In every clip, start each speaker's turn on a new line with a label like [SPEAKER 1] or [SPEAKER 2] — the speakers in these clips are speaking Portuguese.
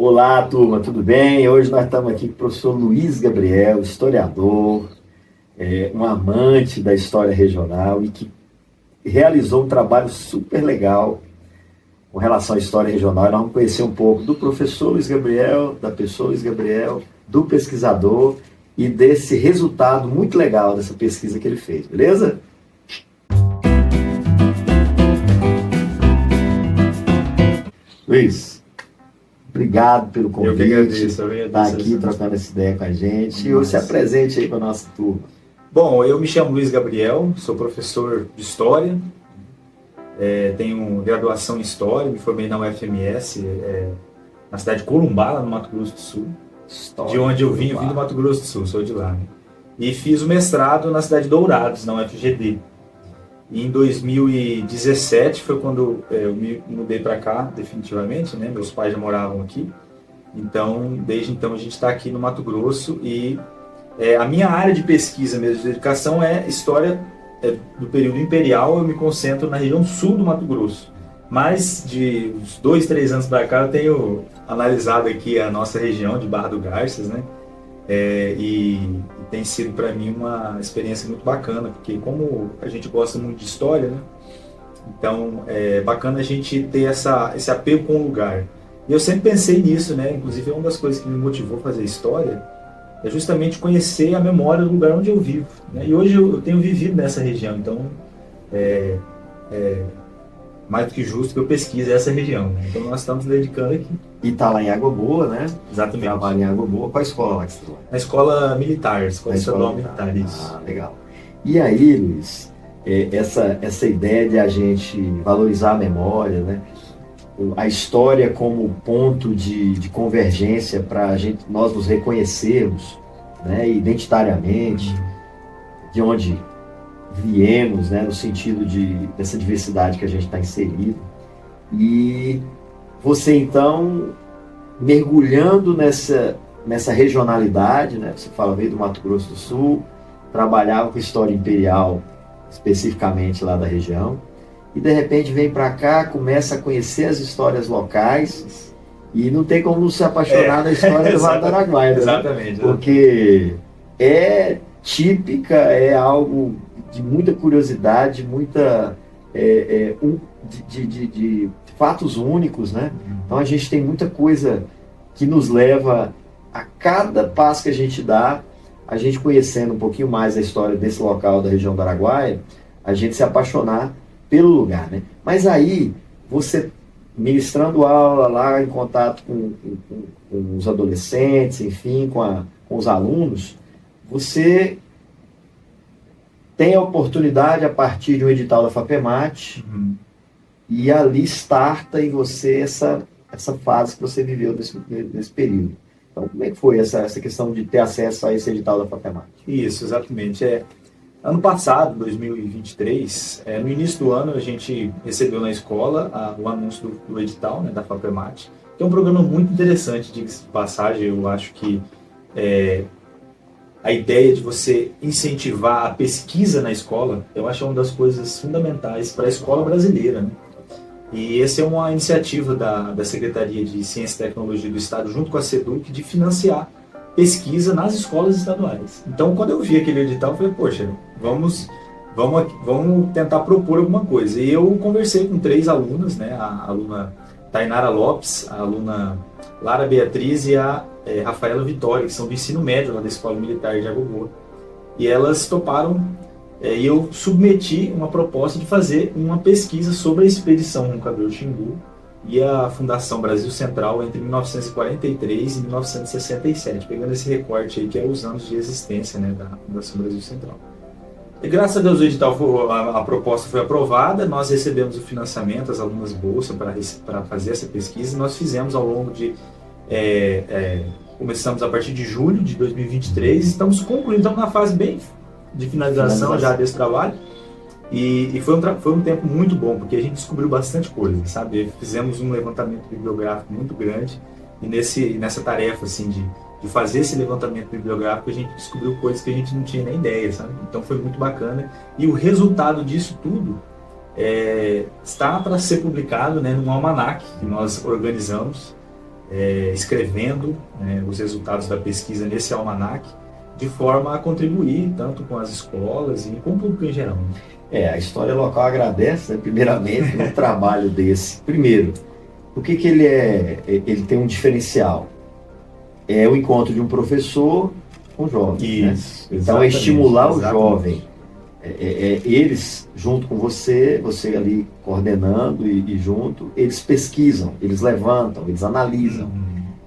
[SPEAKER 1] Olá, turma, tudo bem? Hoje nós estamos aqui com o professor Luiz Gabriel, historiador, um amante da história regional e que realizou um trabalho super legal com relação à história regional. E nós vamos conhecer um pouco do professor Luiz Gabriel, da pessoa Luiz Gabriel, do pesquisador e desse resultado muito legal dessa pesquisa que ele fez, beleza? Luiz, obrigado pelo
[SPEAKER 2] Eu que
[SPEAKER 1] convite,
[SPEAKER 2] agradeço,
[SPEAKER 1] estar aqui trocando essa ideia com a gente. E você apresente aí para a nossa turma.
[SPEAKER 2] Bom, eu me chamo Luiz Gabriel, sou professor de História, tenho graduação em História, me formei na UFMS, na cidade de Corumbá, lá no Mato Grosso do Sul,
[SPEAKER 1] História,
[SPEAKER 2] de onde eu vim do Mato Grosso do Sul, sou de lá. Né? E fiz o mestrado na cidade de Dourados, na UFGD. E em 2017 foi quando eu me mudei para cá, definitivamente, né? Meus pais já moravam aqui. Então, desde então, a gente está aqui no Mato Grosso e a minha área de pesquisa mesmo, de dedicação, é história do período imperial. Eu me concentro na região sul do Mato Grosso. Mas de uns 2, 3 anos para cá, eu tenho analisado aqui a nossa região de Barra do Garças, né? E tem sido para mim uma experiência muito bacana, porque como a gente gosta muito de história, né? Então é bacana a gente ter esse apego com o lugar. E eu sempre pensei nisso, né? Inclusive, uma das coisas que me motivou a fazer história é justamente conhecer a memória do lugar onde eu vivo. Né? E hoje eu tenho vivido nessa região, então é mais do que justo que eu pesquise essa região. Né? Então nós estamos dedicando aqui.
[SPEAKER 1] E está lá em Água Boa, né?
[SPEAKER 2] Exatamente.
[SPEAKER 1] Trabalha em Água Boa. Qual a escola lá que você está?
[SPEAKER 2] Na escola militar, escola estadual militar, isso.
[SPEAKER 1] Ah, legal. E aí, Luiz, essa ideia de a gente valorizar a memória, né? A história como ponto de convergência para nós nos reconhecermos, né? Identitariamente, de onde viemos, né? No sentido dessa diversidade que a gente está inserido. E você, então, mergulhando nessa regionalidade, né? Você fala, veio do Mato Grosso do Sul, trabalhava com história imperial, especificamente lá da região, e de repente vem para cá, começa a conhecer as histórias locais, e não tem como não se apaixonar na história do Vale do Araguaia, né?
[SPEAKER 2] Exatamente.
[SPEAKER 1] Porque é típica, é algo de muita curiosidade, muita de fatos únicos, né? Então a gente tem muita coisa que nos leva a cada passo que a gente dá, a gente conhecendo um pouquinho mais a história desse local da região do Araguaia, a gente se apaixonar pelo lugar, né? Mas aí, você ministrando aula lá em contato com os adolescentes, enfim, com os alunos, você tem a oportunidade, a partir de um edital da FAPEMAT, e ali starta em você essa fase que você viveu nesse período. Então, como é que foi essa questão de ter acesso a esse edital da FAPEMAT?
[SPEAKER 2] Isso, exatamente. Ano passado, 2023, no início do ano, a gente recebeu na escola o anúncio do edital, né, da FAPEMAT, que é um programa muito interessante, diga-se de passagem. Eu acho que a ideia de você incentivar a pesquisa na escola, eu acho uma das coisas fundamentais para a escola brasileira, né? E essa é uma iniciativa da Secretaria de Ciência e Tecnologia do Estado, junto com a SEDUC, de financiar pesquisa nas escolas estaduais. Então, quando eu vi aquele edital, eu falei, poxa, vamos tentar propor alguma coisa. E eu conversei com 3 alunas, né? A aluna Tainara Lopes, a aluna Lara Beatriz e a Rafaela Vitória, que são do ensino médio lá da Escola Militar de Água Boa. E elas toparam, e eu submeti uma proposta de fazer uma pesquisa sobre a expedição Roncador Xingu e a Fundação Brasil Central entre 1943 e 1967, pegando esse recorte aí que é os anos de existência, né, da Fundação Brasil Central. E graças a Deus o edital, a proposta foi aprovada, nós recebemos o financiamento, as alunas bolsa para fazer essa pesquisa, e nós fizemos ao longo de... começamos a partir de julho de 2023, estamos concluindo, estamos na fase bem de finalização já desse trabalho, e foi um tempo muito bom, porque a gente descobriu bastante coisa, sabe? Fizemos um levantamento bibliográfico muito grande, e nessa tarefa assim, de fazer esse levantamento bibliográfico, a gente descobriu coisas que a gente não tinha nem ideia, sabe? Então foi muito bacana, e o resultado disso tudo está para ser publicado, né, num almanaque que nós organizamos, escrevendo, né, os resultados da pesquisa nesse almanaque, de forma a contribuir tanto com as escolas e com o público em geral.
[SPEAKER 1] A história local agradece, né, primeiramente, um trabalho desse. Primeiro, o que ele tem um diferencial? É o encontro de um professor com jovens.
[SPEAKER 2] Isso,
[SPEAKER 1] né? Então, é estimular o
[SPEAKER 2] exatamente.
[SPEAKER 1] jovem. Eles, junto com você ali coordenando e junto, eles pesquisam, eles levantam, eles analisam,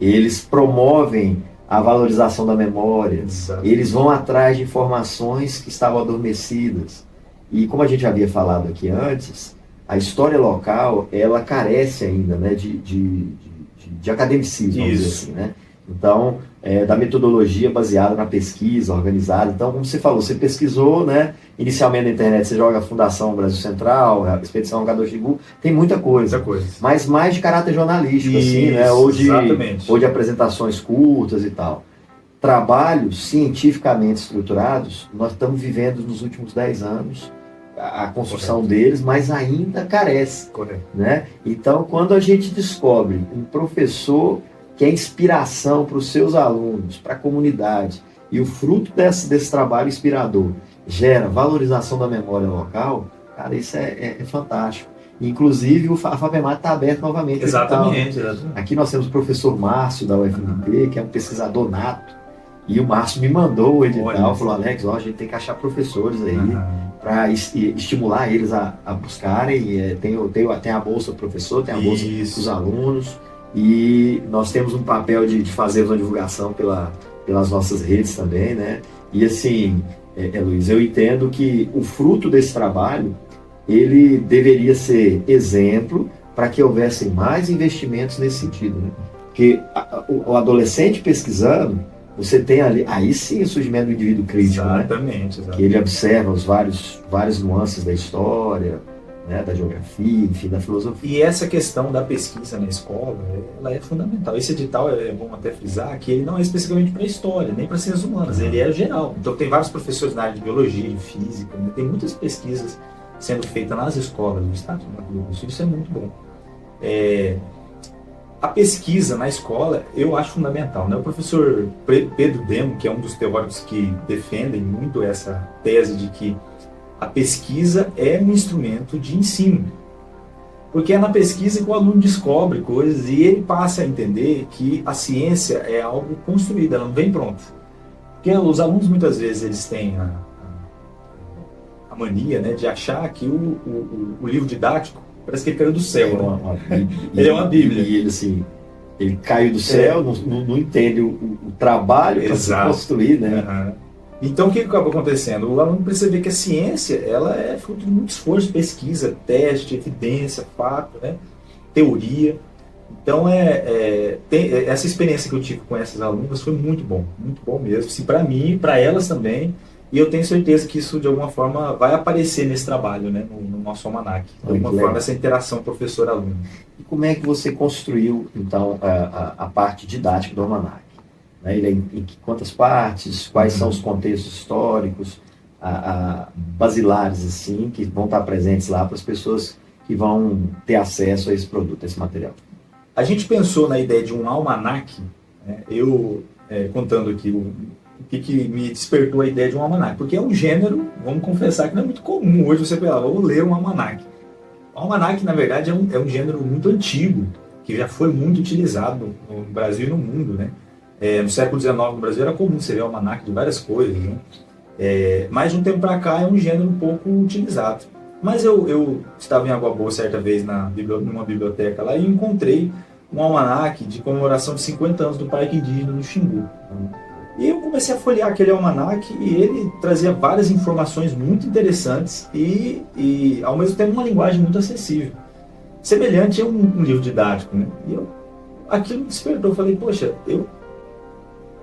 [SPEAKER 1] eles promovem a valorização da memória,
[SPEAKER 2] Exatamente.
[SPEAKER 1] Eles vão atrás de informações que estavam adormecidas. E como a gente havia falado aqui antes, a história local, ela carece ainda, né, de academicismo, vamos dizer assim, né? Então, da metodologia baseada na pesquisa, organizada. Então, como você falou, você pesquisou, né? Inicialmente na internet, você joga a Fundação Brasil Central, a Expedição Gadot Xingu, tem muita coisa. Mas mais de caráter jornalístico, assim, né? Ou de apresentações curtas e tal. Trabalhos cientificamente estruturados, nós estamos vivendo nos últimos 10 anos a construção deles, mas ainda carece. Né? Então, quando a gente descobre um professor que é inspiração para os seus alunos, para a comunidade, e o fruto desse trabalho inspirador gera valorização da memória local, cara, isso é fantástico. Inclusive, a FAPEMAT está aberto novamente.
[SPEAKER 2] Exatamente.
[SPEAKER 1] Aqui nós temos o professor Márcio, da UFMT, que é um pesquisador nato, e o Márcio me mandou o edital, falou, Alex, a gente tem que achar professores aí, para estimular eles a buscarem. Tem a bolsa do professor, tem a bolsa dos alunos, e nós temos um papel de fazer uma divulgação pelas nossas redes também, né? E assim, Luiz, eu entendo que o fruto desse trabalho, ele deveria ser exemplo para que houvessem mais investimentos nesse sentido, né? Porque o adolescente pesquisando, você tem ali, aí sim o surgimento do indivíduo crítico,
[SPEAKER 2] exatamente.
[SPEAKER 1] Que ele observa os várias nuances da história, né, da geografia, enfim, da filosofia.
[SPEAKER 2] E essa questão da pesquisa na escola, ela é fundamental. Esse edital, é bom até frisar, que ele não é especificamente para a história, nem para ciências humanas, ele é geral. Então tem vários professores na área de biologia, de física, né? Tem muitas pesquisas sendo feitas nas escolas do estado do Mato Grosso, isso é muito bom. A pesquisa na escola eu acho fundamental, né? O professor Pedro Demo, que é um dos teóricos que defendem muito essa tese de que a pesquisa é um instrumento de ensino, porque é na pesquisa que o aluno descobre coisas e ele passa a entender que a ciência é algo construído, ela não vem pronta. Porque os alunos muitas vezes eles têm a mania, né, de achar que o livro didático parece que ele caiu do céu. Ele é uma Bíblia.
[SPEAKER 1] E ele, assim, ele caiu do céu, não entende o trabalho para se construir, né?
[SPEAKER 2] Então, o que acaba acontecendo? O aluno precisa ver que a ciência, ela é fruto de muito esforço, pesquisa, teste, evidência, fato, né? Teoria. Então, essa experiência que eu tive com essas alunas foi muito bom mesmo. Assim, para mim, para elas também. E eu tenho certeza que isso, de alguma forma, vai aparecer nesse trabalho, né, no nosso almanaque. De alguma forma, essa interação professor-aluno.
[SPEAKER 1] E como é que você construiu, então, a parte didática do almanaque? Né? Ele é em quantas partes? Quais são os contextos históricos, basilares, assim, que vão estar presentes lá para as pessoas que vão ter acesso a esse produto, a esse material?
[SPEAKER 2] A gente pensou na ideia de um almanaque, né? Contando aqui o que me despertou a ideia de um almanaque, porque é um gênero, vamos confessar que não é muito comum hoje você falar, vou ler um almanaque. O almanaque, na verdade, é um gênero muito antigo, que já foi muito utilizado no Brasil e no mundo, né? No século XIX no Brasil era comum você ver almanaque de várias coisas, né? Mas de um tempo para cá é um gênero um pouco utilizado. Mas eu estava em Água Boa certa vez numa biblioteca lá e encontrei um almanaque de comemoração de 50 anos do Parque Indígena do Xingu. E eu comecei a folhear aquele almanaque e ele trazia várias informações muito interessantes e ao mesmo tempo uma linguagem muito acessível. Semelhante a um livro didático, né? E aquilo me despertou, eu falei, poxa, eu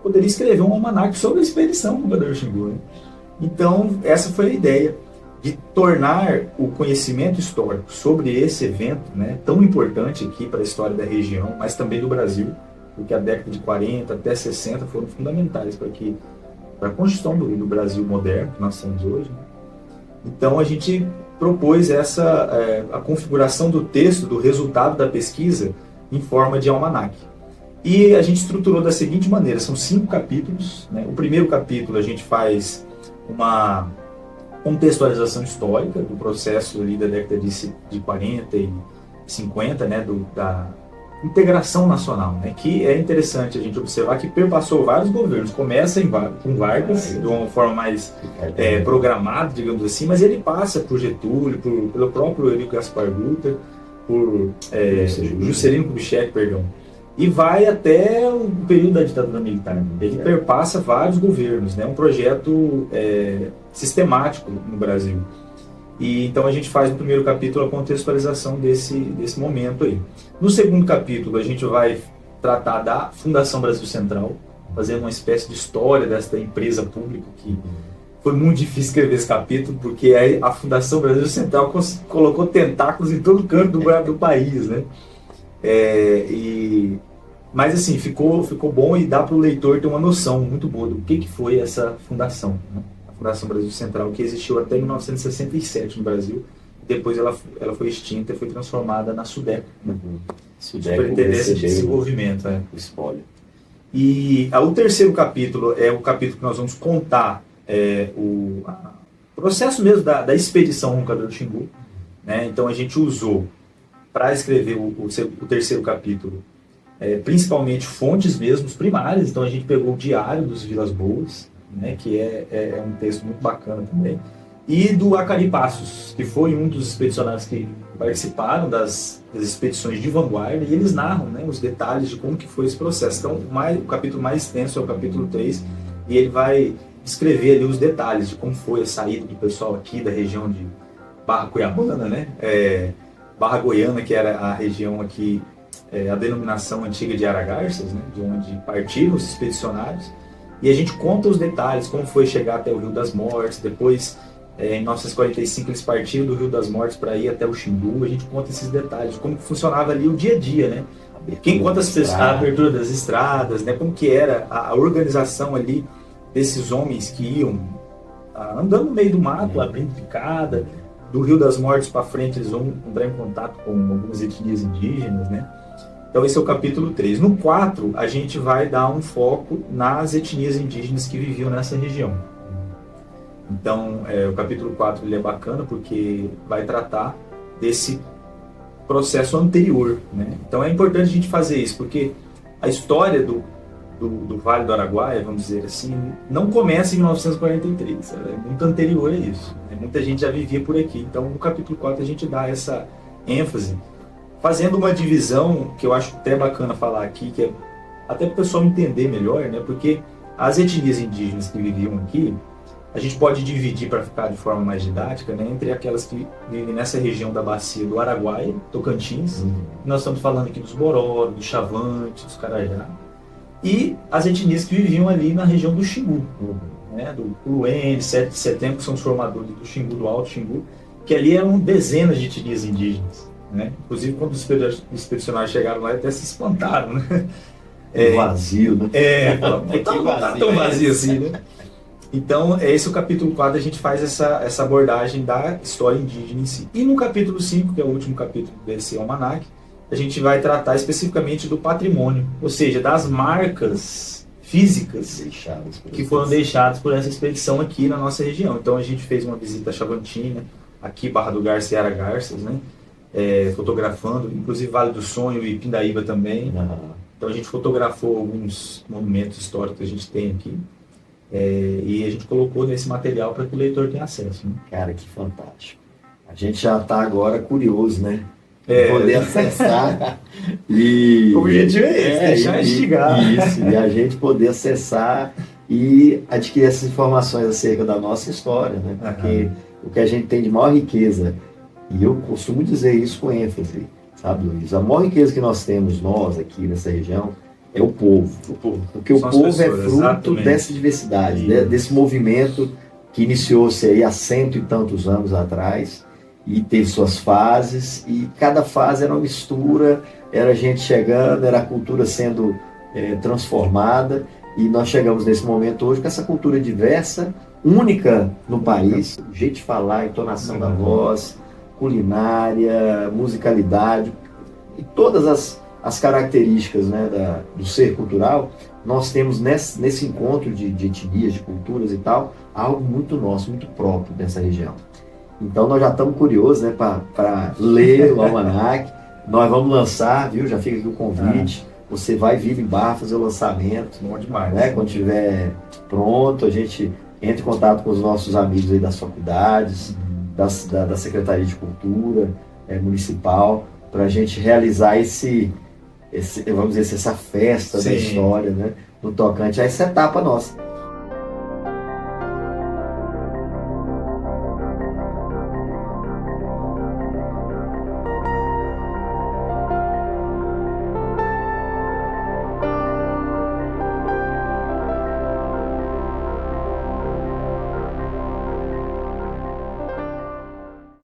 [SPEAKER 2] poderia escrever um almanaque sobre a expedição do Gadot Xingu, né? Então, essa foi a ideia de tornar o conhecimento histórico sobre esse evento, né, tão importante aqui para a história da região, mas também do Brasil, porque a década de 40 até 60 foram fundamentais para a construção do Brasil moderno que nós temos hoje, né? Então a gente propôs a configuração do texto, do resultado da pesquisa, em forma de almanaque. E a gente estruturou da seguinte maneira, são 5 capítulos, né? O primeiro capítulo a gente faz uma contextualização histórica do processo ali da década de 40 e 50, né? Da integração nacional, né? Que é interessante a gente observar que perpassou vários governos, começa com Vargas, de uma forma mais programada, digamos assim, mas ele passa por Getúlio, pelo próprio Eurico Gaspar Dutra, por Juscelino Kubitschek, perdão, e vai até o período da ditadura militar. Ele perpassa vários governos, né? Um projeto sistemático no Brasil. E então a gente faz no primeiro capítulo a contextualização desse momento aí. No segundo capítulo a gente vai tratar da Fundação Brasil Central, fazendo uma espécie de história desta empresa pública que foi muito difícil escrever esse capítulo, porque a Fundação Brasil Central colocou tentáculos em todo canto do país, né? Mas assim, ficou bom e dá para o leitor ter uma noção muito boa do que foi essa fundação, né? A Fundação Brasil Central, que existiu até 1967 no Brasil, depois ela foi extinta e foi transformada na SUDECO, né? Superintendência de Desenvolvimento.
[SPEAKER 1] Espólio.
[SPEAKER 2] E o terceiro capítulo é o capítulo que nós vamos contar o processo mesmo da expedição Roncador do Xingu, né? Então a gente usou para escrever o terceiro capítulo principalmente fontes mesmo primárias. Então a gente pegou o Diário dos Vilas Boas, né, que é um texto muito bacana também, e do Acari Passos, que foi um dos expedicionários que participaram das expedições de vanguarda, e eles narram, né, os detalhes de como que foi esse processo. Então o capítulo mais extenso é o capítulo 3, e ele vai descrever ali os detalhes de como foi a saída do pessoal aqui da região de Barra Cuiabana, né, Barra Goiana, que era a região aqui, a denominação antiga de Aragarças, né, de onde partiram os expedicionários, e a gente conta os detalhes, como foi chegar até o Rio das Mortes. Depois, em 1945, eles partiram do Rio das Mortes para ir até o Xingu. A gente conta esses detalhes, como funcionava ali o dia a dia, né? Quem conta a abertura das estradas, né? Como que era a organização ali desses homens que iam andando no meio do mato, abrindo picada. Do Rio das Mortes para frente, eles vão entrar em contato com algumas etnias indígenas, né? Então esse é o capítulo 3. No 4, a gente vai dar um foco nas etnias indígenas que viviam nessa região. Então, o capítulo 4 ele é bacana porque vai tratar desse processo anterior, né? Então é importante a gente fazer isso, porque a história do Vale do Araguaia, vamos dizer assim, não começa em 1943, ela é muito anterior a isso, né? Muita gente já vivia por aqui. Então no capítulo 4 a gente dá essa ênfase, fazendo uma divisão que eu acho até bacana falar aqui, que é até para o pessoal entender melhor, né? Porque as etnias indígenas que viviam aqui, a gente pode dividir para ficar de forma mais didática, né, entre aquelas que vivem nessa região da bacia do Araguaia, Tocantins, nós estamos falando aqui dos Bororo, dos Chavantes, dos Carajá, e as etnias que viviam ali na região do Xingu, né, do Puluene, 7 de setembro, que são os formadores do Xingu, do Alto Xingu, que ali eram dezenas de etnias indígenas, né? Inclusive quando os expedicionários chegaram lá até se espantaram, né?
[SPEAKER 1] Vazio, né?
[SPEAKER 2] Não tá tão vazio assim, né? Então, esse é o capítulo 4, a gente faz essa abordagem da história indígena em si. E no capítulo 5, que é o último capítulo desse almanac, a gente vai tratar especificamente do patrimônio, ou seja, das marcas físicas que foram deixadas por essa expedição aqui na nossa região. Então a gente fez uma visita a Chavantina, aqui Barra do Garça e Aragarças, né? Fotografando, inclusive Vale do Sonho e Pindaíba também. Então a gente fotografou alguns monumentos históricos que a gente tem aqui. E a gente colocou nesse material para que o leitor tenha acesso, né?
[SPEAKER 1] Cara, que fantástico. A gente já está agora curioso, né? Poder acessar e...
[SPEAKER 2] O objetivo é esse, deixar instigar.
[SPEAKER 1] Isso, e a gente poder acessar e adquirir essas informações acerca da nossa história, né? Porque o que a gente tem de maior riqueza, e eu costumo dizer isso com ênfase, sabe, Luiz? A maior riqueza que nós temos, nós aqui nessa região, é o povo. Porque o povo é fruto exatamente dessa diversidade, desse movimento que iniciou-se aí há 100 e tantos anos atrás e teve suas fases, e cada fase era uma mistura, era gente chegando, era a cultura sendo transformada, e nós chegamos nesse momento hoje com essa cultura diversa, única no país, o jeito de falar, a entonação da voz, culinária, musicalidade, e todas as as características, né, do ser cultural, nós temos nesse encontro de etnias, de culturas e tal, algo muito nosso, muito próprio dessa região. Então nós já estamos curiosos, né, para ler o almanac. Nós vamos lançar, viu? Já fica aqui o convite. Você vai vir em Barra fazer o lançamento.
[SPEAKER 2] Bom demais.
[SPEAKER 1] Né? Quando estiver pronto, a gente entra em contato com os nossos amigos aí das faculdades, da Secretaria de Cultura Municipal, para a gente realizar vamos dizer, essa festa da história, né? No tocante a essa etapa nossa.